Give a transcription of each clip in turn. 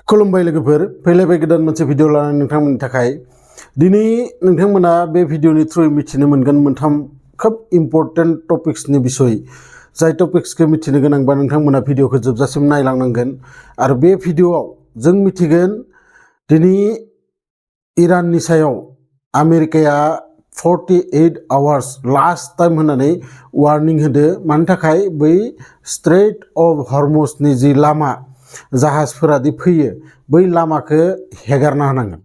खुलुमबाय लोगोफोर फैलायबाय गोदान मोनसे भिडिअ लानानै नोंथांमोननि थाखाय दिनै नोंथांमोना बे भिडिअनि थ्रुयै मिथिनो मोनगोन मोनथाम खोब इम्पर्टेन्ट टपिक्सनि बिषय जाय टपिक्सखौ मिथिनो गोनांबा नोंथांमोना भिडिअखौ जोबजासिम नायलांनांगोन आरो बे भिडिअआव जों मिथिगोन दिनै इराननि सायाव आमेरिकाया 48 आवार्स लास्ट टाइम होननानै वार्निं होदो मानि थाखाय बै स्ट्रेट अफ हर्मुजनि जि लामा जाहाजफोरा दि फैयो बै लामाखौ हेगारना होनांगोन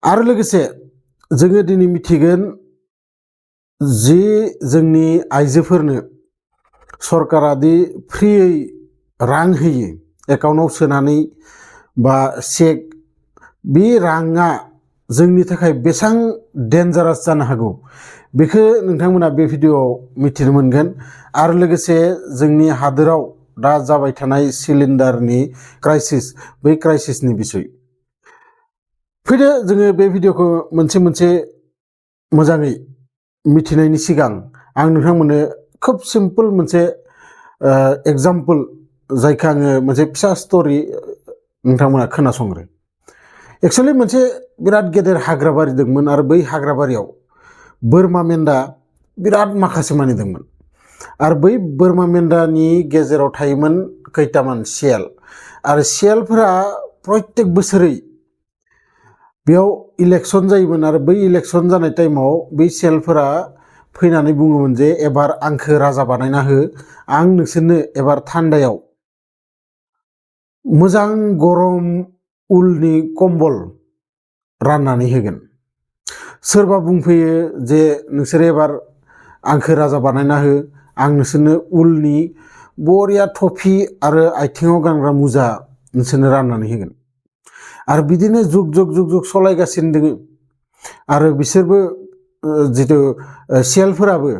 आरो लोगोसे जोङो दिनै मिथिगोन जि जोंनि आइजोफोरनो सरकारा दि फ्रियै रां होयो एकाउन्टाव सोनानै बा चेक बे राङा जोंनि थाखाय बेसेबां डेन्जारास जानो हागौ बेखौ नोंथांमोना बे भिडिअआव मिथिनो मोनगोन आरो लोगोसे जोंनि हादोराव दा जाबाय थानाय सिलिन्डारनि क्राइसिस बै क्राइसिसनि बिषय फैदो जोङो बे भिडिअखौ मोनसे मोनसे मोजाङै मिथिनायनि सिगां आं नोंथांमोननो खोब सिम्पल मोनसे एग्जाम्पल जायखौ आङो मोनसे फिसा स्ट'रि नोंथांमोना खोनासंग्रो एक्चुअलि मोनसे बिराद गेदेर हाग्राबारि दंमोन आरो बै हाग्राबारियाव बोरमा मेन्दा बिराद माखासे मानि दंमोन आरो बै बोरमा मेन्दानि गेजेराव थायोमोन खैटामान सियाल आरो सियालफोरा प्रत्येक बोसोरै बेयाव इलेक्सन जायोमोन आरो बै इलेक्सन जानाय टाइमाव बै सियालफोरा फैनानै बुङोमोन जे एबार आंखौ राजा बानायना हो आं नोंसोरनो एबार थान्दायाव मोजां गरम उलनि कम्बल राननानै होगोन सोरबा बुंफैयो जे नोंसोर एबार आंखौ राजा बानायना हो आं नोंसोरनो उलनि बरिया टफि आरो आथिङाव गानग्रा मुजा नोंसोरनो राननानै होगोन आरो बिदिनो जुग जुग जुग जुग सलायगासिनो दोङो आरो बिसोरबो जितु सियालफोराबो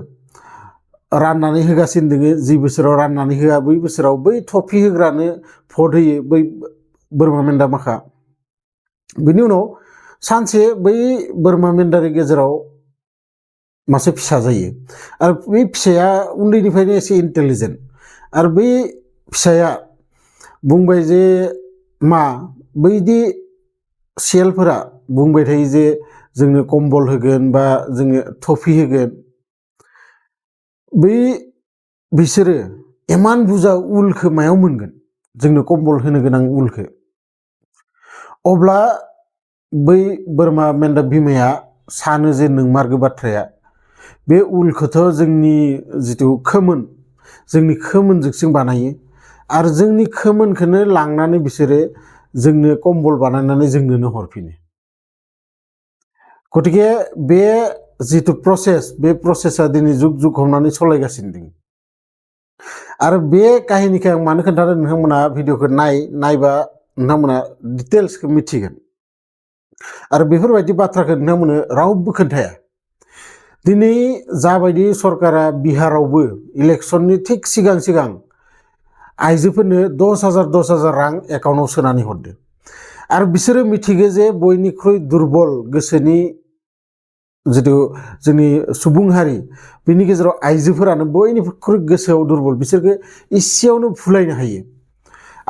राननानै होगासिनो दोङो जि बोसोराव राननानै होआ बै बोसोराव बै टफि होग्रानो भट होयो बै बोरमा मेन्दा माखा बिनि उनाव सानसे बै बोरमा मेन्दानि गेजेराव मासे फिसा जायो आरो बै फिसाया उन्दैनिफ्रायनो एसे इन्टेलिजेन्ट आरो बै फिसाया बुंबाय जे मा बैदि सियालफोरा बुंबाय थायो जे जोंनो कम्बल होगोन बा जोंनो टफि होगोन बिसोरो इमान बुरजा उलखौ मायाव मोनगोन जोंनो कम्बल होनो गोनां उलखौ अब्ला बै बोरमा मेन्दा बिमाया सानो जे नोंमारगौ बाथ्राया बे उलखौथ' जोंनि जिथु खोमोन जोंनि खोमोनजोंसो बानायो आरो जोंनि खोमोनखौनो लांनानै बिसोरो जोंनो कम्बल बानायनानै जोंनोनो हरफिनो गतिके बे जिथु प्रसेस बे प्रसेसा दिनै जुग जुग हमनानै सलायगासिनो दङ आरो बे काहिनिखौ आं मानो खोन्थादों नोंथांमोना भिडिअखौ नायबा नोंथांमोना डिटेल्सखौ मिथिगोन आरो बेफोरबायदि बाथ्राखौ नोंथांमोननो रावबो खोन्थाया दिनै जाबायदि सरकारा बिहारावबो इलेक्सननि थिग सिगां सिगां आइजोफोरनो 10,000 रां एकाउन्टाव सोनानै हरदो आरो बिसोरो मिथिगो जे बयनिख्रुइ दुर्बल गोसोनि जितु जोंनि सुबुं हारि बिनि गेजेराव आइजोफोरानो बयनिख्रुइ गोसोआव दुर्बल बिसोरखौ इसेयावनो भुलायनो हायो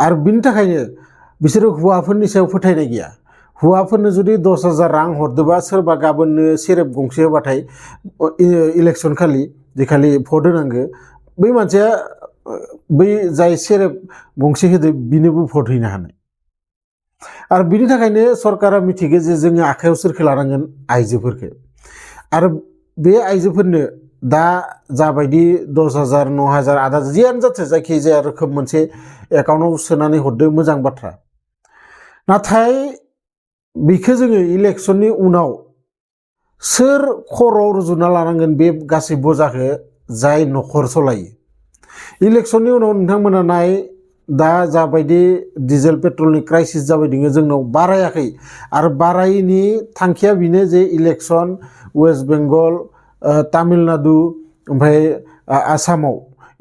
आरो बिनि थाखायनो बिसोरो हौवाफोरनि सायाव फोथायनाय गैया हौवाफोरनो जुदि 10,000 रां हरदोबा सोरबा गाबोननो सेरेब गंसे होबाथाय इलेक्सन खालि जेखालि भट होनांगो बै मानसिया बै जाय सेरेब गंसे होदो बिनोबो भट हैनो हानाय आरो बिनि थाखायनो सरकारा मिथिगो जे जोङो आखायाव सोरखौ लानांगोन आइजोफोरखौ आरो बे आइजोफोरनो दा जाबायदि 10,000 9,000 10,000 जियानो जाथों जायखिजाया रोखोम मोनसे एकाउन्टाव सोनानै हरदो मोजां बाथ्रा नाथाय बेखौ जोङो इलेक्सननि उनाव सोर खर'आव रुजुना लानांगोन बे गासै बजाखौ जाय न'खर सलायो इलेक्सननि उनाव नोंथांमोना नाय दा जाबायदि डिजेल पेट्रलनि क्राइसिस जाबाय दङ जोंनाव बारायाखै आरो बारायनि थांखिया बेनो जे इलेक्सन वेस्ट बेंगल तामिलनाडु ओमफ्राय आसामाव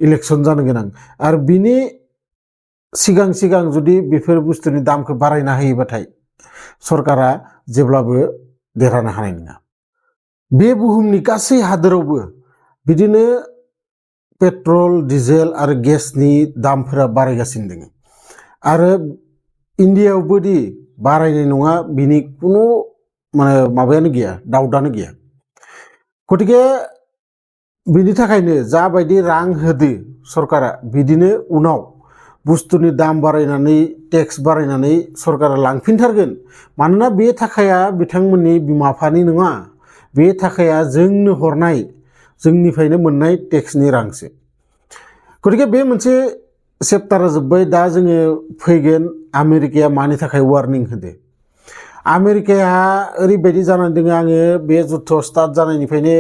इलेक्सन जानो गोनां आरो बिनि सिगां सिगां जुदि बेफोर बुस्थुनि दामखौ बारायना होयोबाथाय सरकारा जेब्लाबो देरहानो हानाय नङा बे बुहुमनि गासै हादोरावबो बिदिनो पेट्रल डिजेल आरो गेसनि दामफोरा बारायगासिनो दङ आरो इन्डियायावबो दि बारायनाय नङा बिनि कुनु माने माबायानो गैया डाउटआनो गैया गतिके बिनि थाखायनो जाबायदि रां होदो सरकारा बिदिनो उनाव बुस्थुनि दाम बारायनानै टेक्स बारायनानै सरकारा लांफिनथारगोन मानोना बे थाखाया बिथांमोननि बिमा बिफानि नङा बे थाखाया जोंनो हरनाय जोंनिफ्रायनो मोननाय टेक्सनि रांसो गतिके बे मोनसे चेप्टारा जोब्बाय दा जोङो फैगोन आमेरिकाया मानि थाखाय वार्निं होदो आमेरिकाया ओरैबायदि जानानै दङ आङो बे जुद्ध स्टार्ट जानायनिफ्रायनो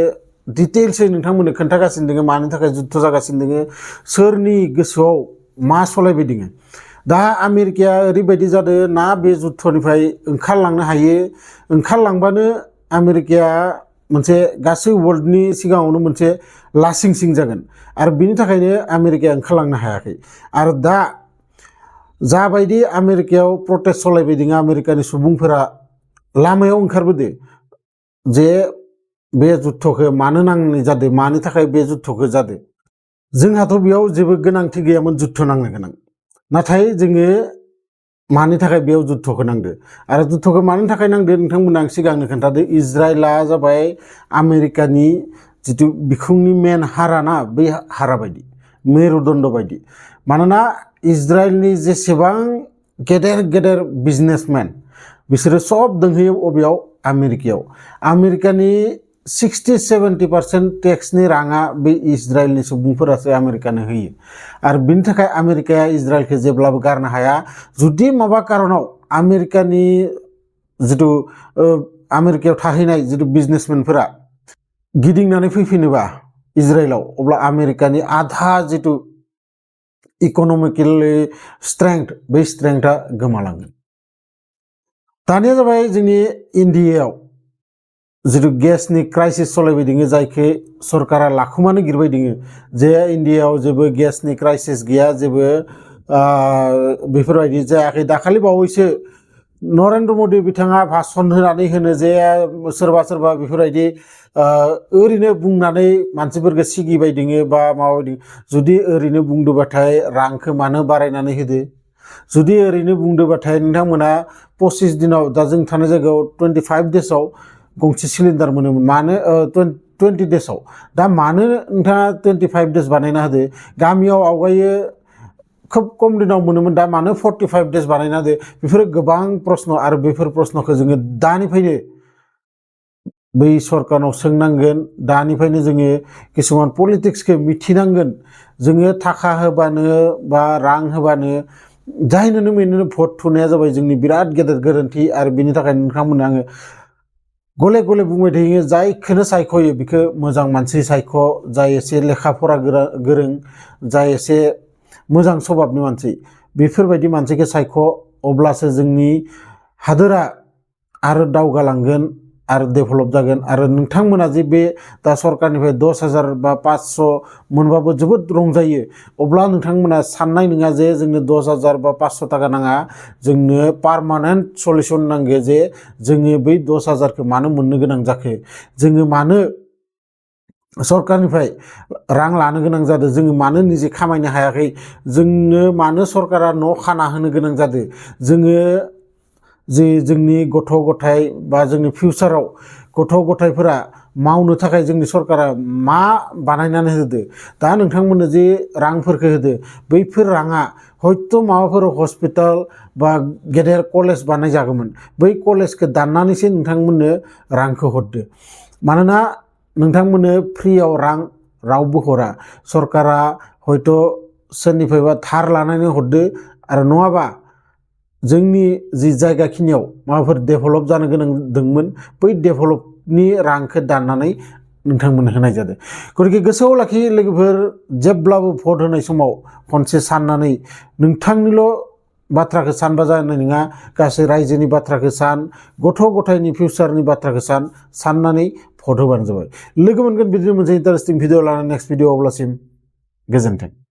डिटेल्सै नोंथांमोननो खोन्थागासिनो दङ मानि थाखाय जुद्ध जागासिनो दङ सोरनि गोसोआव मा सलायबाय दङ दा आमेरिकाया ओरैबायदि जादों ना बे जुद्धनिफ्राय ओंखारलांनो हायो ओंखारलांबानो आमेरिकाया मोनसे गासै वर्ल्डनि सिगाङावनो मोनसे लासिंसिं जागोन आरो बिनि थाखायनो आमेरिकाया ओंखारलांनो हायाखै आरो दा जाबायदि आमेरिकायाव प्रटेस्ट सलायबाय दङ आमेरिकानि सुबुंफोरा लामायाव ओंखारबोदो जे बे जुद्धखौ मानो नांनाय जादों मानि थाखाय बे जुद्धखौ जादों जोंहाथ' बेयाव जेबो गोनांथि गैयामोन जुद्ध नांनो गोनां नाथाय जोङो मानि थाखाय बेयाव जुद्धखौ नांदो आरो जुद्धखौ मानि थाखाय नांदो नोंथांमोना आं सिगांनो खोन्थादो इजराइला जाबाय आमेरिकानि जिथु बिखुंनि मेन हाराना बै हारा बायदि मेरुदण्ड बायदि मानोना इजराइलनि जेसेबां गेदेर गेदेर बिजनेसमेन बिसोरो सब दंहैयो अबेयाव आमेरिकायाव आमेरिकानि 60-70% टेक्सनि राङा बे इजराइलनि सुबुंफोरासो आमेरिकानो होयो आरो बिनि थाखाय आमेरिकाया इजराइलखौ जेब्लाबो गारनो हाया जुदि माबा कारनाव आमेरिकानि जिथु आमेरिकायाव थाहैनाय जिथु बिजनेसमेनफोरा गिदिंनानै फैफिनोबा इजराइलाव अब्ला आमेरिकानि आधा जिथु इक'नमिकेलि स्ट्रेंथ बै स्ट्रेंथआ गोमालांगोन दानिया जाबाय जोंनि इन्डियायाव जिथु गेसनि क्राइसिस सलायबाय दङ जायखौ सरकारा लाखुमानो गिरबाय दङ जे इन्डियायाव जेबो गेसनि क्राइसिस गैया जेबो बेफोरबायदि जायाखै दाखालि बावैसो नरेन्द्र मदि बिथाङा भाषण होनानै होनो जे सोरबा सोरबा बेफोरबायदि ओरैनो बुंनानै मानसिफोरखौ सिगिबाय दङ बा माबायदि जुदि ओरैनो बुंदोबाथाय रांखौ मानो बारायनानै होदो जुदि ओरैनो बुंदोबाथाय नोंथांमोना 25 दिनाव दा जों थानाय जायगायाव 25 डेसआव गंसे सिलिन्डार मोनोमोन मानो 20 डेसआव दा मानो नोंथाङा 25 डेस बानायना होदो गामियाव आवगायो खोब खम दिनाव मोनोमोन दा मानो 45 डेस बानायना होदो बेफोरो गोबां प्रश्न आरो बेफोर प्रश्नखौ जोङो दानिफ्रायनो बै सरकारनाव सोंनांगोन दानिफ्रायनो जोङो किसुमान पलिटिक्सखौ मिथिनांगोन जोङो थाखा होबानो बा रां होबानो जायनोनो मेनोनो भट थुनाया जाबाय जोंनि बिराद गेदेर गोरोन्थि आरो बिनि थाखाय नोंथांमोननो आङो गले गले बुंबाय थायो जायखौनो सायख'यो बेखौ मोजां मानसि सायख' जाय एसे लेखा फरा गोरों जाय एसे मोजां स्वभाबनि मानसि बेफोरबायदि मानसिखौ सायख' अब्लासो जोंनि हादोरा आरो दावगालांगोन आरो डेभेलप जागोन आरो नोंथांमोना जे बे दा सरकारनिफ्राय 10,000 बा 500 मोनबाबो जोबोद रंजायो अब्ला नोंथांमोना साननाय नङा जे जोंनो 10,000 बा 500 थाखा नाङा जोंनो पार्मानेन्ट सल्युसन नांगौ जे जोङो बै 10,000खौ मानो मोननो गोनां जाखो जोङो मानो सरकारनिफ्राय रां लानो गोनां जादों जोङो मानो निजे खामायनो हायाखै जोंनो मानो सरकारा न' खाना होनो गोनां जादों जोङो जे जोंनि गथ' गथाय बा जोंनि फिउचाराव गथ' गथायफोरा मावनो थाखाय जोंनि सरकारा मा बानायनानै होदो दा नोंथांमोननो जे रांफोरखौ होदो बैफोर राङा हयथ' माबाफोर हस्पिटाल बा गेदेर कलेज बानाय जागौमोन बै कलेजखौ दाननानैसो नोंथांमोननो रांखौ हरदो मानोना नोंथांमोननो फ्रियाव रां रावबो हरा सरकारा हयथ' सोरनिफ्रायबा धार लानानै हरदो आरो नङाबा जोंनि जि जायगाखिनियाव माबाफोर डेभेलप जानो गोनां दंमोन बै डेभेलपनि रांखौ दाननानै नोंथांमोननो होनाय जादों गतिके गोसोआव लाखि लोगोफोर जेब्लाबो भट होनाय समाव खनसे साननानै नोंथांनिल' बाथ्राखौ सानबा जानाय नङा गासै रायजोनि बाथ्राखौ सान गथ' गथायनि फिउचारनि बाथ्राखौ साननानै भट होबानो जाबाय लोगो मोनगोन बिदिनो मोनसे इन्टारेस्टिं भिडिअ लानानै नेक्स्ट भिडिअ अब्लासिम गोजोन्थों।